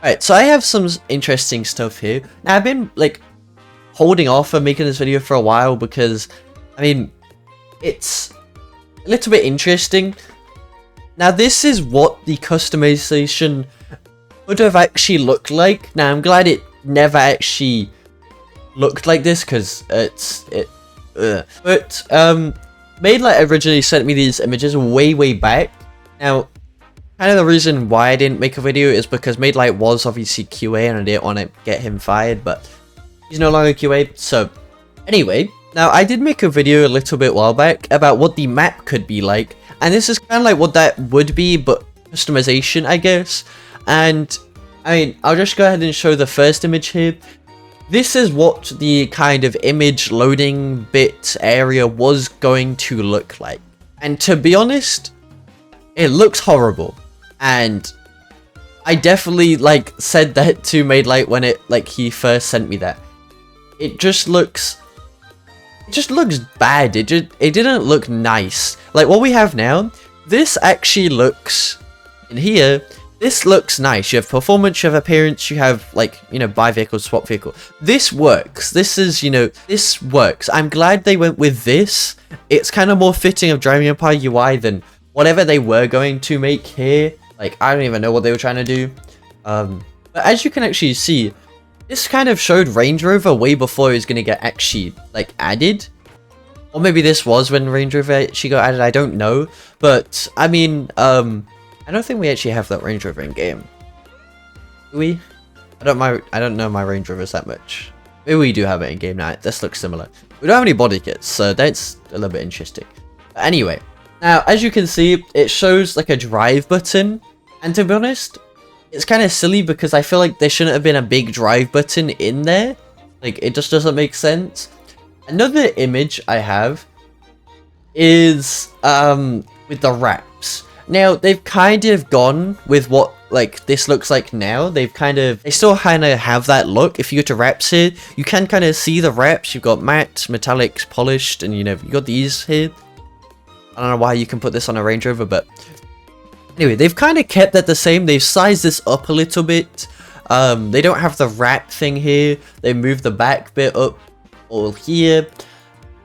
Alright, so I have some interesting stuff here. Now, I've been, like, holding off on making this video for a while because, I mean, it's a little bit interesting. Now, this is what the customization would have actually looked like. Now, I'm glad it never actually looked like this because But, Maidlight originally sent me these images way back. Now, kind of the reason why I didn't make a video is because Maidlight was obviously QA and I didn't want to get him fired, but he's no longer QA. So, anyway, now I did make a video a little bit while back about what the map could be like, and this is kind of like what that would be, but customization, I guess. And, I mean, I'll just go ahead and show the first image here. This is what the kind of image loading bit area was going to look like. And to be honest, it looks horrible. And I definitely, like, said that to Maidlight when he first sent me that. It just looks bad. It didn't look nice. Like, what we have now, this actually looks, in here, this looks nice. You have performance, you have appearance, you have, like, you know, buy vehicle, swap vehicle. This works. This is, you know, this works. I'm glad they went with this. It's kind of more fitting of Driving Empire UI than whatever they were going to make here. Like, I don't even know what they were trying to do. But as you can actually see, this kind of showed Range Rover way before it was going to get actually, like, added. Or maybe this was when Range Rover actually got added, I don't know. But, I mean, I don't think we actually have that Range Rover in game. Do we? I don't know my Range Rovers that much. Maybe we do have it in game now. This looks similar. We don't have any body kits, so that's a little bit interesting. But anyway, now as you can see, it shows like a drive button. And to be honest, it's kind of silly because I feel like there shouldn't have been a big drive button in there. Like, it just doesn't make sense. Another image I have is with the wraps. Now, they've kind of gone with what, like, this looks like now. They still kind of have that look. If you go to wraps here, you can kind of see the wraps. You've got matte, metallics, polished, and, you know, you got these here. I don't know why you can put this on a Range Rover, but anyway, they've kind of kept that the same. They've sized this up a little bit. They don't have the wrap thing here. They moved the back bit up all here.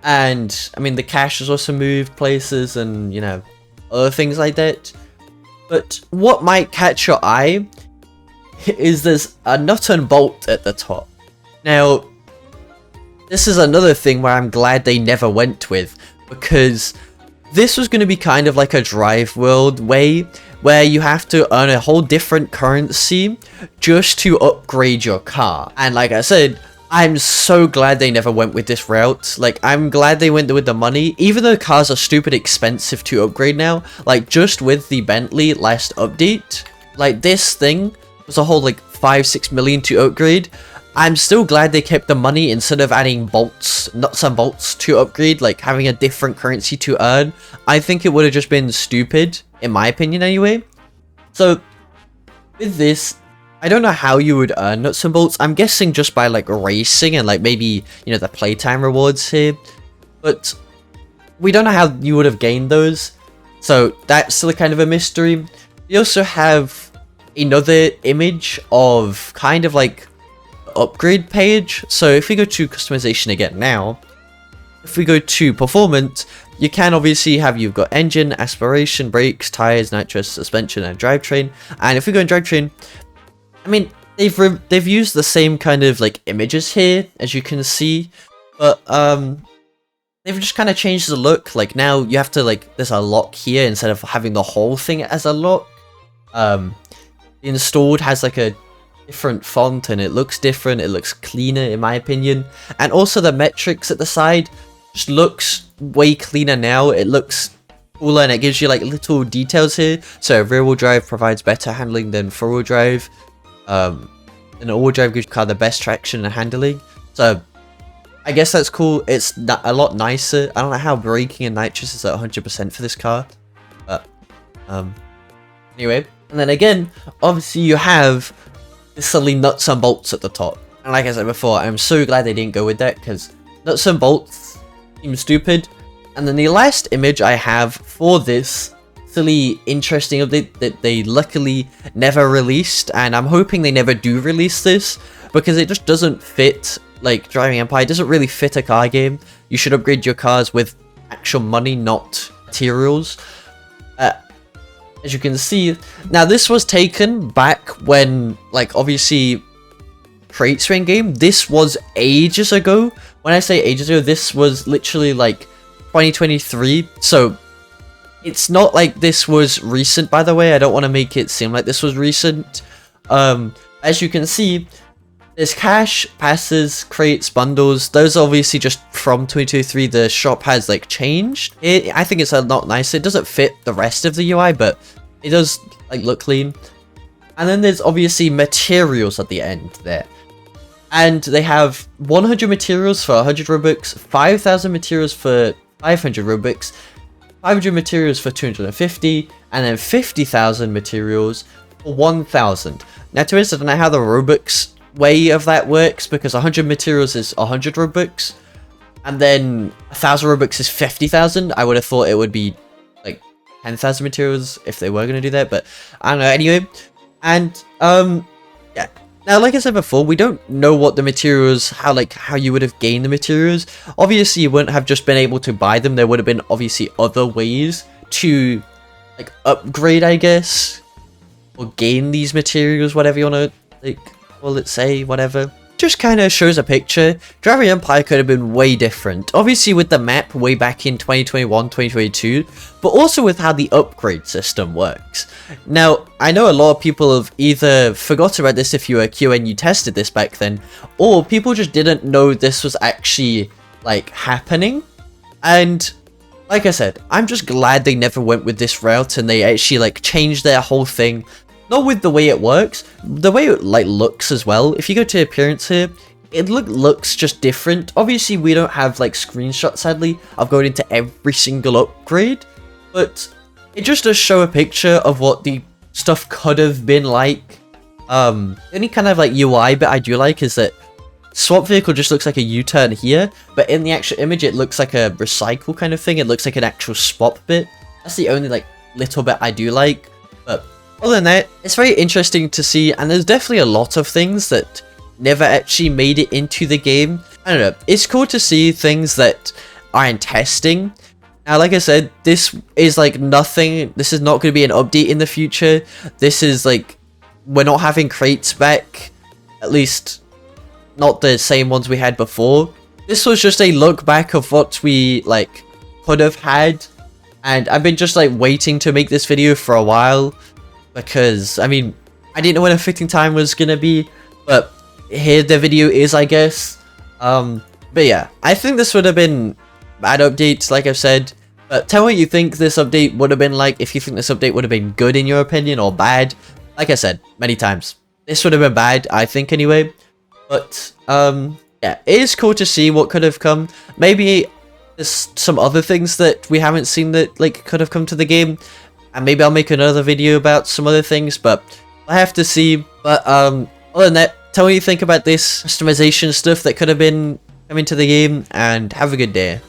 And, I mean, the cache has also moved places and, you know, other things like that. But what might catch your eye is there's a nut and bolt at the top. Now, this is another thing where I'm glad they never went with, because this was going to be kind of like a Drive World way, where you have to earn a whole different currency just to upgrade your car. And like I said, I'm so glad they never went with this route. Like, I'm glad they went with the money, even though cars are stupid expensive to upgrade now. Like, just with the Bentley last update, like, this thing was a whole, like, 5-6 million to upgrade. I'm still glad they kept the money instead of adding bolts, nuts and bolts to upgrade, like having a different currency to earn. I think it would have just been stupid, in my opinion anyway. So, with this, I don't know how you would earn nuts and bolts. I'm guessing just by, like, racing and, like, maybe, you know, the playtime rewards here. But we don't know how you would have gained those. So that's still kind of a mystery. We also have another image of kind of like upgrade page. So if we go to customization again now, if we go to performance, you can obviously have, you've got engine, aspiration, brakes, tires, nitrous, suspension, and drivetrain. And if we go in drivetrain, I mean, they've used the same kind of like images here, as you can see, but they've just kind of changed the look. Like, now you have to, like, there's a lock here instead of having the whole thing as a lock. The installed has like a different font and it looks different. It looks cleaner in my opinion, and also the metrics at the side just looks way cleaner now. It looks cooler and it gives you like little details here. So rear wheel drive provides better handling than four wheel drive. And all-wheel drive gives your car the best traction and handling. So I guess that's cool. It's a lot nicer. I don't know how braking and nitrous is at 100% for this car, but anyway. And then again, obviously you have this silly nuts and bolts at the top. And like I said before, I'm so glad they didn't go with that, because nuts and bolts seem stupid. And then the last image I have for this silly, interesting update that they luckily never released, and I'm hoping they never do release this, because it just doesn't fit, like, Driving Empire doesn't really fit a car game. You should upgrade your cars with actual money, not materials. As you can see, now this was taken back when, like, obviously crates were in game. This was ages ago. When I say ages ago, this was literally like 2023, so it's not like this was recent, by the way. I don't want to make it seem like this was recent. As you can see, there's cash, passes, crates, bundles. Those are obviously just from 2023. The shop has like changed. I think it's not nice. It doesn't fit the rest of the UI, but it does like look clean. And then there's obviously materials at the end there. And they have 100 materials for 100 Robux, 5,000 materials for 500 Robux, 500 materials for 250, and then 50,000 materials for 1,000. Now, to us, I don't know how the Robux way of that works, because 100 materials is 100 Robux, and then 1,000 Robux is 50,000. I would have thought it would be like 10,000 materials if they were going to do that, but I don't know. Anyway, and yeah. Now, like I said before, we don't know what the materials, how you would have gained the materials. Obviously, you wouldn't have just been able to buy them. There would have been obviously other ways to like upgrade, I guess, or gain these materials, whatever you want to like call it, say, whatever. Just kind of shows a picture. Driving Empire could have been way different. Obviously with the map way back in 2021, 2022, but also with how the upgrade system works. Now, I know a lot of people have either forgot about this if you were Q and you tested this back then, or people just didn't know this was actually like happening. And like I said, I'm just glad they never went with this route and they actually like changed their whole thing. Not with the way it works, the way it like looks as well. If you go to appearance here, it looks just different. Obviously, we don't have like screenshots, sadly, of going into every single upgrade, but it just does show a picture of what the stuff could have been like. Any kind of like UI bit I do like is that swap vehicle just looks like a U-turn here, but in the actual image, it looks like a recycle kind of thing. It looks like an actual swap bit. That's the only like little bit I do like, but other than that, it's very interesting to see, and there's definitely a lot of things that never actually made it into the game. I don't know, it's cool to see things that are in testing. Now, like I said, this is like nothing, this is not going to be an update in the future. This is like, we're not having crates back, at least not the same ones we had before. This was just a look back of what we like could have had, and I've been just like waiting to make this video for a while. Because, I mean, I didn't know when a fitting time was gonna be, but here the video is, I guess. But yeah, I think this would have been bad updates, like I've said. But tell me what you think this update would have been like, if you think this update would have been good in your opinion, or bad. Like I said, many times, this would have been bad, I think anyway. But, yeah, it is cool to see what could have come. Maybe there's some other things that we haven't seen that, like, could have come to the game. And maybe I'll make another video about some other things, but I have to see. But other than that, tell me what you think about this customization stuff that could have been coming to the game, and have a good day.